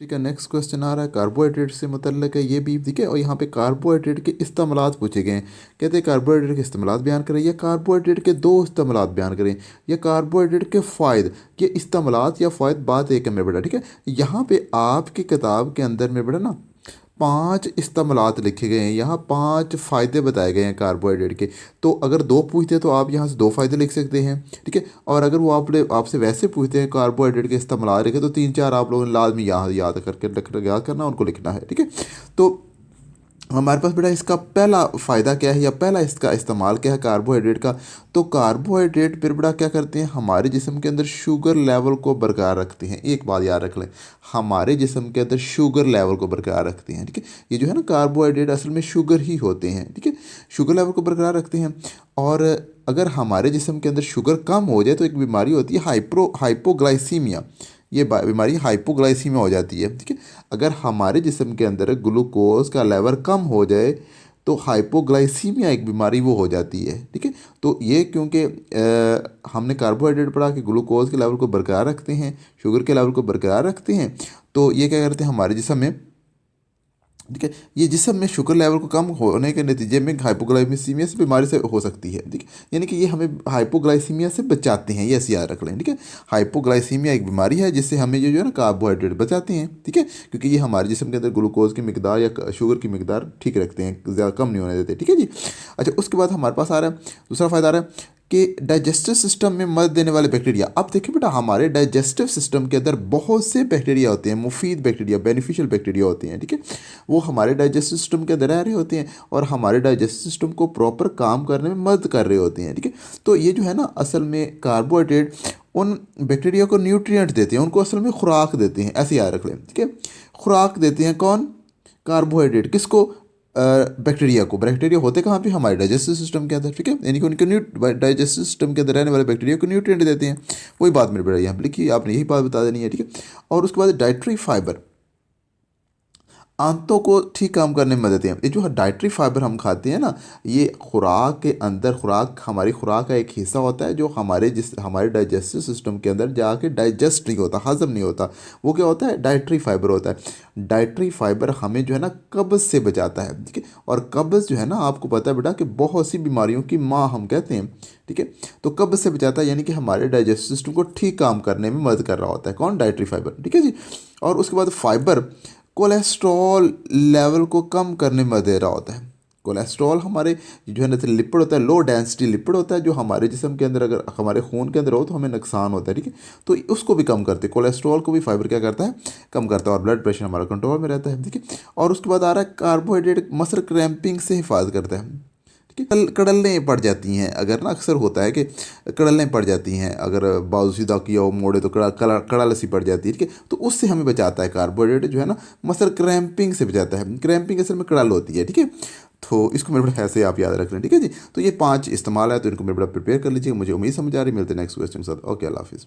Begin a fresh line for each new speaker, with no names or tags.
ठीक है, next question आ रहा है कार्बोहाइड्रेट से मतलब है ये भी, ठीक है। और यहाँ पे कार्बोहाइड्रेट के इस्तेमालात पूछे गए हैं। कहते हैं कार्बोहाइड्रेट के इस्तेमालात बयान करें, या कार्बोहाइड्रेट के दो इस्तेमालात बयान करें, या कार्बोहाइड्रेट के फ़ायदे। ये इस्तेमालात या फ़ायदे बात एक है मेरे बेटा, ठीक है। यहाँ पे आपकी किताब के अंदर मेरे बेटा ना 5 इस्तेमालात लिखे गए हैं, यहाँ 5 फ़ायदे बताए गए हैं कार्बोहाइड्रेट के। तो अगर दो पूछते हैं तो आप यहाँ से 2 फ़ायदे लिख सकते हैं, ठीक है। और अगर वो आपसे वैसे पूछते हैं कार्बोहाइड्रेट के इस्तेमाल लिखे, तो 3 4 आप लोगों ने लाजमी यहाँ याद करके याद करना, उनको लिखना है, ठीक है। तो हमारे पास बेटा इसका पहला फ़ायदा क्या है, या पहला इसका इस्तेमाल क्या है कार्बोहाइड्रेट का। तो कार्बोहाइड्रेट फिर बेटा क्या करते हैं, हमारे जिस्म के अंदर शुगर लेवल को बरकरार रखते हैं। एक बात याद रख लें, हमारे जिस्म के अंदर शुगर लेवल को बरकरार रखते हैं, ठीक है। ये जो है ना कार्बोहाइड्रेट असल में शुगर ही होते हैं, ठीक है। शुगर लेवल को बरकरार रखते हैं। और अगर हमारे जिस्म के अंदर शुगर कम हो जाए तो एक बीमारी होती है हाइपोग्लाइसीमिया। ये बीमारी हाइपोग्लाइसीमिया हो जाती है, ठीक है। अगर हमारे जिस्म के अंदर ग्लूकोज का लेवल कम हो जाए तो हाइपोग्लाइसीमिया एक बीमारी वो हो जाती है, ठीक है। तो ये क्योंकि हमने कार्बोहाइड्रेट पढ़ा कि ग्लूकोज के लेवल को बरकरार रखते हैं, शुगर के लेवल को बरकरार रखते हैं, तो ये क्या करते हैं हमारे जिस्म में, ठीक है। ये जिस्म में शुगर लेवल को कम होने के नतीजे में हाइपोग्लाइसीमिया से बीमारी से हो सकती है, ठीक है। यानी कि ये हमें हाइपोग्लाइसीमिया से बचाते हैं, ये ऐसे याद रख लें, ठीक है। हाइपोग्लाइसीमिया एक बीमारी है जिससे हमें ये जो है ना कार्बोहाइड्रेट बचाते हैं, ठीक है। क्योंकि ये हमारे जिस्म के अंदर ग्लूकोज की मकदार या शुगर की मकदार ठीक रखते हैं, ज़्यादा कम नहीं होने देते, ठीक है जी। अच्छा, उसके बाद हमारे पास आ रहा है दूसरा फ़ायदा आ रहा है कि डाइजेस्टिव सिस्टम में मदद देने वाले बैक्टीरिया। अब देखिए बेटा, हमारे डाइजेस्टिव सिस्टम के अंदर बहुत से बैक्टीरिया होते हैं, मुफीद बैक्टीरिया, बेनिफिशियल बैक्टीरिया होते हैं, ठीक है। वो हमारे डाइजेस्टिव सिस्टम के अंदर रह रहे होते हैं और हमारे डाइजेस्टिव सिस्टम को प्रॉपर काम करने में मदद कर रहे होते हैं, ठीक है। तो ये जो है ना असल में कार्बोहाइड्रेट उन बैक्टीरिया को न्यूट्रिएंट देते हैं, उनको असल में खुराक देते हैं, ऐसे याद रख लें, ठीक है। खुराक देते हैं कौन, कार्बोहाइड्रेट, किसको, बैक्टीरिया को। बैक्टीरिया होते कहाँ पे, हमारे डाइजेस्टिव सिस्टम के अंदर, ठीक है। यानी कि उनके डाइजेस्टिव सिस्टम के अंदर रहने वाले बैक्टीरिया को न्यूट्रिएंट देते हैं। वही बात मेरे बेटा यहाँ पे लिखी, आपने यही बात बता देनी है, ठीक है। और उसके बाद डाइटरी फाइबर आंतों को ठीक काम करने में मदद है। ये जो डाइटरी फाइबर हम खाते हैं ना, ये खुराक के अंदर, खुराक हमारी खुराक का एक हिस्सा होता है जो हमारे डाइजेस्टिव सिस्टम के अंदर जाके डाइजेस्ट नहीं होता, हजम नहीं होता। वो क्या होता है, डाइटरी फाइबर होता है। डाइटरी फाइबर हमें जो है ना कब्ज़ से बचाता है, ठीक है। और कब्ज़ जो है ना, आपको पता है बेटा कि बहुत सी बीमारियों की माँ हम कहते हैं, ठीक है। तो कब्ज़ से बचाता है, यानी कि हमारे डाइजेस्टिव सिस्टम को ठीक काम करने में मदद कर रहा होता है कौन, डाइटरी फाइबर, ठीक है जी। और उसके बाद फाइबर कोलेस्ट्रॉल लेवल को कम करने में दे रहा होता है। कोलेस्ट्रॉल हमारे जो है ना लिपिड होता है, लो डेंसिटी लिपिड होता है, जो हमारे जिस्म के अंदर अगर हमारे खून के अंदर हो तो हमें नुकसान होता है, ठीक है। तो उसको भी कम करते हैं, कोलेस्ट्रॉल को भी फाइबर क्या करता है, कम करता है। और ब्लड प्रेशर हमारा कंट्रोल में रहता है, ठीक है। और उसके बाद आ रहा है कार्बोहाइड्रेट मसल क्रैम्पिंग से हिफाजत करता है, ठीक है। कड़लने पड़ जाती हैं अगर ना, अक्सर होता है कि कड़लने पड़ जाती हैं, अगर बाजू सीधा किया हो मोड़े तो कड़ाल सी पड़ जाती है, ठीक है। तो उससे हमें बचाता है कार्बोहाइड्रेट जो है ना, मसल क्रैम्पिंग से बचाता है। क्रैम्पिंग असल में कड़ाल होती है, ठीक है। तो इसको मेरे बड़ा ऐसे आप याद रख लें, ठीक है जी। तो ये 5 इस्तेमाल है, तो इनको मेरे बड़ा प्रिपेयर कर लीजिए। मुझे उम्मीद समझ आ रही, मिलते हैं नेक्स्ट क्वेश्चन के साथ। ओके, अल्लाह हाफिज़।